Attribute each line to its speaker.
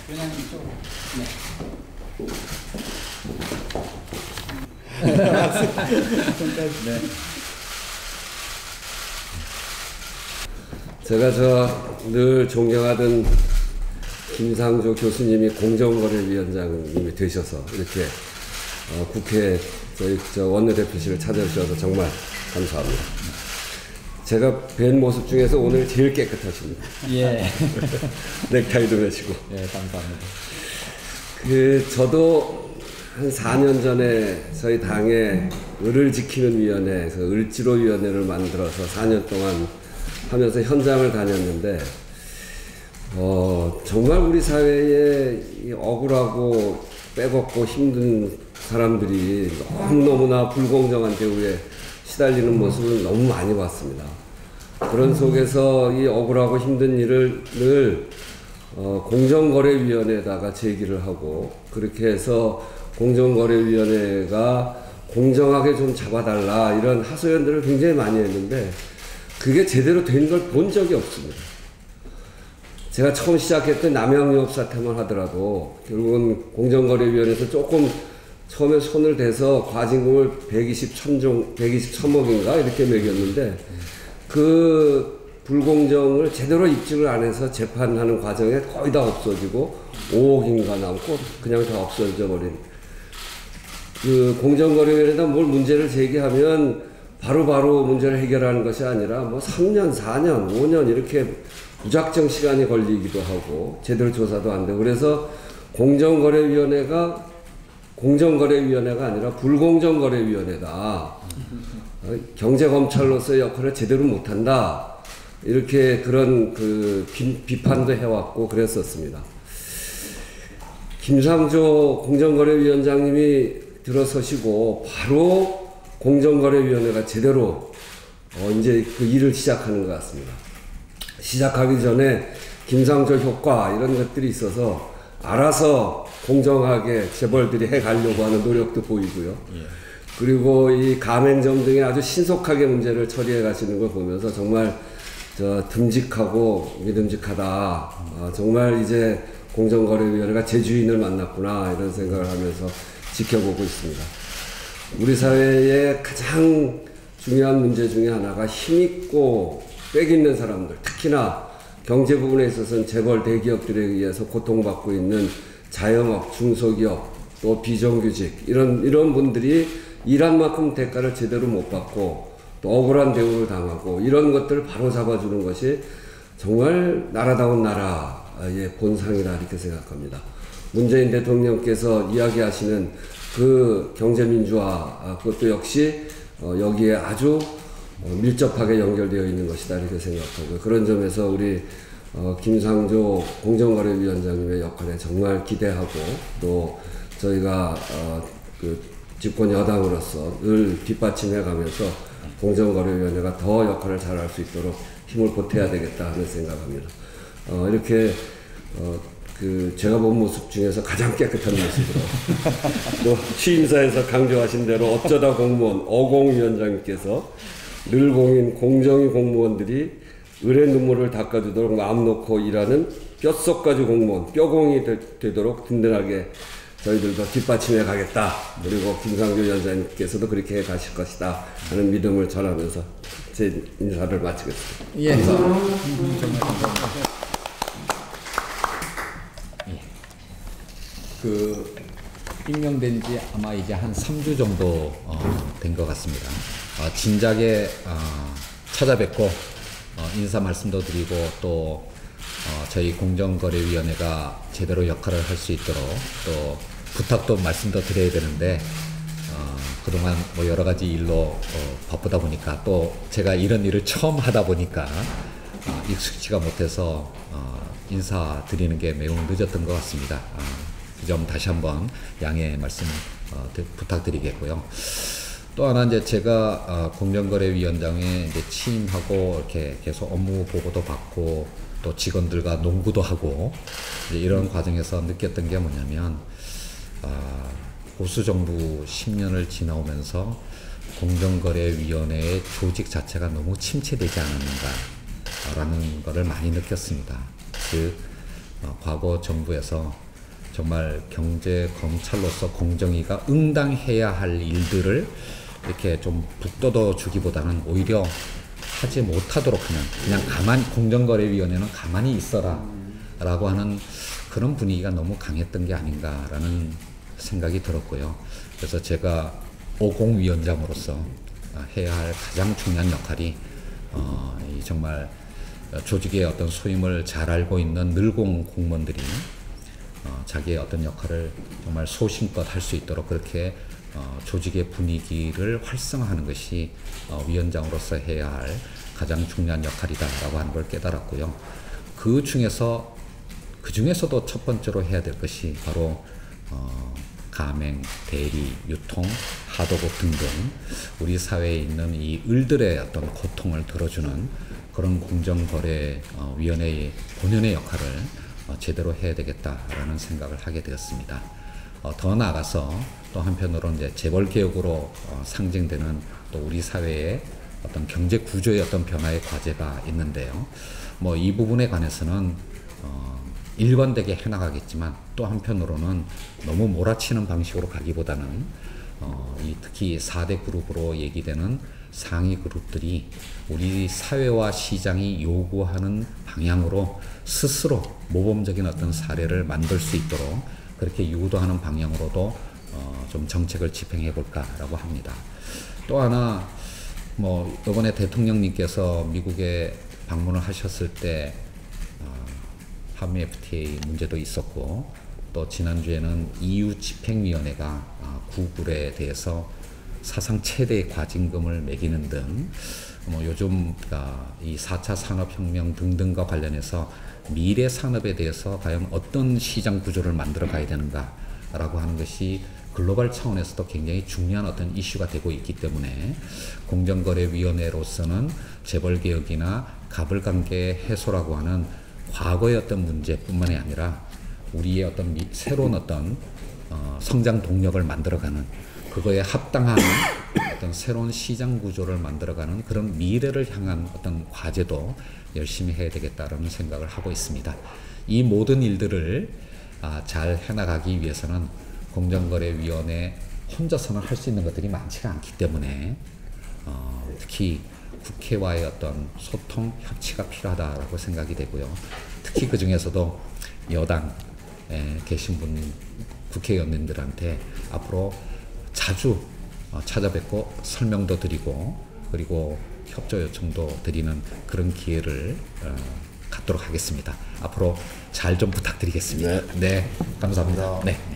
Speaker 1: 그냥 이쪽으로. 네.
Speaker 2: 네.
Speaker 3: 제가 늘 존경하던 김상조 교수님이 공정거래위원장님이 되셔서 이렇게 국회 저희 원내대표실을 찾아주셔서 정말 감사합니다. 제가 뵌 모습 중에서 오늘 제일 깨끗하십니다.
Speaker 1: 예.
Speaker 3: 넥타이도 매시고.
Speaker 1: 예, 감사합니다.
Speaker 3: 저도 한 4년 전에 저희 당에 을을 지키는 위원회에서 을지로위원회를 만들어서 4년 동안 하면서 현장을 다녔는데, 정말 우리 사회에 이 억울하고 빼곡고 힘든 사람들이 너무너무나 불공정한 대우에 시달리는 모습을 너무 많이 봤습니다. 그런 속에서 이 억울하고 힘든 일을 늘 공정거래위원회에다가 제기를 하고, 그렇게 해서 공정거래위원회가 공정하게 좀 잡아달라 이런 하소연들을 굉장히 많이 했는데 그게 제대로 된 걸 본 적이 없습니다. 제가 처음 시작했던 남양유업 사태만 하더라도 결국은 공정거래위원회에서 조금 처음에 손을 대서 과징금을 123억인가 이렇게 매겼는데 그 불공정을 제대로 입증을 안 해서 재판하는 과정에 거의 다 없어지고 5억인가 남고 그냥 다 없어져 버린, 그 공정거래위원회에다 뭘 문제를 제기하면 바로바로 문제를 해결하는 것이 아니라 뭐 3년, 4년, 5년 이렇게 무작정 시간이 걸리기도 하고 제대로 조사도 안 되고, 그래서 공정거래위원회가 공정거래위원회가 아니라 불공정거래위원회다. 경제검찰로서의 역할을 제대로 못한다. 이렇게 그런 비판도 해왔고 그랬었습니다. 김상조 공정거래위원장님이 들어서시고 바로 공정거래위원회가 제대로 이제 그 일을 시작하는 것 같습니다. 시작하기 전에 김상조 효과 이런 것들이 있어서 알아서 공정하게 재벌들이 해가려고 하는 노력도 보이고요. 예. 그리고 이 가맹점 등에 아주 신속하게 문제를 처리해 가시는 걸 보면서 정말 듬직하고 믿음직하다. 정말 이제 공정거래위원회가 제 주인을 만났구나 이런 생각을 하면서 지켜보고 있습니다. 우리 사회의 가장 중요한 문제 중에 하나가 힘있고 빽 있는 사람들, 특히나 경제 부분에 있어서는 재벌 대기업들에 의해서 고통받고 있는 자영업, 중소기업, 또 비정규직 이런 분들이 일한 만큼 대가를 제대로 못 받고 또 억울한 대우를 당하고 이런 것들을 바로 잡아주는 것이 정말 나라다운 나라의 본상이라 이렇게 생각합니다. 문재인 대통령께서 이야기하시는 그 경제민주화, 그것도 역시 여기에 아주 밀접하게 연결되어 있는 것이다 이렇게 생각하고, 그런 점에서 우리 김상조 공정거래위원장님의 역할에 정말 기대하고, 또 저희가 그 집권 여당으로서 늘 뒷받침해 가면서 공정거래위원회가 더 역할을 잘할 수 있도록 힘을 보태야 되겠다 하는 생각합니다. 이렇게 제가 본 모습 중에서 가장 깨끗한 모습으로 또 취임사에서 강조하신 대로 어쩌다 공무원 어공위원장님께서 늘 공인 공정위 공무원들이 을의 눈물을 닦아주도록 마음 놓고 일하는 뼛속까지 공무원 뼈공이 되도록 든든하게 저희들도 뒷받침해 가겠다. 그리고 김상조 위원장님께서도 그렇게 해 가실 것이다 하는 믿음을 전하면서 제 인사를 마치겠습니다.
Speaker 1: 예.
Speaker 3: 감사합니다.
Speaker 1: 정말 감사합니다. 예. 임명된 지 아마 이제 한 3주 정도 된 것 같습니다. 진작에 찾아뵙고 인사 말씀도 드리고 또 저희 공정거래위원회가 제대로 역할을 할 수 있도록 또 부탁도 말씀도 드려야 되는데 그동안 뭐 여러 가지 일로 바쁘다 보니까 또 제가 이런 일을 처음 하다 보니까 익숙지가 못해서 인사드리는 게 매우 늦었던 것 같습니다. 그 점 다시 한번 양해 말씀 부탁드리겠고요. 또 하나 이제 제가 공정거래위원장에 이제 취임하고 이렇게 계속 업무 보고도 받고 또 직원들과 농구도 하고 이제 이런 과정에서 느꼈던 게 뭐냐면 보수 정부 10년을 지나오면서 공정거래위원회의 조직 자체가 너무 침체되지 않았는가라는 것을 많이 느꼈습니다. 과거 정부에서 정말 경제 검찰로서 공정위가 응당해야 할 일들을 이렇게 좀 북돋워 주기보다는 오히려 하지 못하도록 하는, 그냥 가만히, 공정거래위원회는 가만히 있어라 라고 하는 그런 분위기가 너무 강했던 게 아닌가라는 생각이 들었고요. 그래서 제가 50위원장으로서 해야 할 가장 중요한 역할이 이 정말 조직의 어떤 소임을 잘 알고 있는 늙은 공무원들이 자기의 어떤 역할을 정말 소신껏 할 수 있도록 그렇게 조직의 분위기를 활성화하는 것이 위원장으로서 해야 할 가장 중요한 역할이다라고 하는 걸 깨달았고요. 그 중에서도 첫 번째로 해야 될 것이 바로 가맹, 대리, 유통, 하도급 등등 우리 사회에 있는 이 을들의 어떤 고통을 들어주는 그런 공정거래위원회의 본연의 역할을 제대로 해야 되겠다라는 생각을 하게 되었습니다. 더 나아가서 또 한편으로는 이제 재벌개혁으로 상징되는 또 우리 사회의 어떤 경제 구조의 어떤 변화의 과제가 있는데요. 뭐 이 부분에 관해서는 일관되게 해나가겠지만 또 한편으로는 너무 몰아치는 방식으로 가기보다는 특히 4대 그룹으로 얘기되는 상위 그룹들이 우리 사회와 시장이 요구하는 방향으로 스스로 모범적인 어떤 사례를 만들 수 있도록 그렇게 유도하는 방향으로도 좀 정책을 집행해 볼까라고 합니다. 또 하나 뭐 이번에 대통령님께서 미국에 방문을 하셨을 때 한미 FTA 문제도 있었고 또 지난주에는 EU 집행위원회가 구글에 대해서 사상 최대의 과징금을 매기는 등 뭐 요즘 이 4차 산업혁명 등등과 관련해서 미래 산업에 대해서 과연 어떤 시장 구조를 만들어 가야 되는가라고 하는 것이 글로벌 차원에서도 굉장히 중요한 어떤 이슈가 되고 있기 때문에 공정거래위원회로서는 재벌개혁이나 가불관계 해소라고 하는 과거의 어떤 문제뿐만이 아니라 우리의 어떤 새로운 어떤 성장 동력을 만들어가는 그거에 합당한 어떤 새로운 시장 구조를 만들어가는 그런 미래를 향한 어떤 과제도 열심히 해야 되겠다라는 생각을 하고 있습니다. 이 모든 일들을 잘 해나가기 위해서는 공정거래위원회 혼자서는 할 수 있는 것들이 많지가 않기 때문에 특히 국회와의 어떤 소통, 협치가 필요하다라고 생각이 되고요. 특히 그 중에서도 여당에 계신 국회의원님들한테 앞으로 자주 찾아뵙고 설명도 드리고 그리고 협조 요청도 드리는 그런 기회를 갖도록 하겠습니다. 앞으로 잘 좀 부탁드리겠습니다. 네, 감사합니다. 네.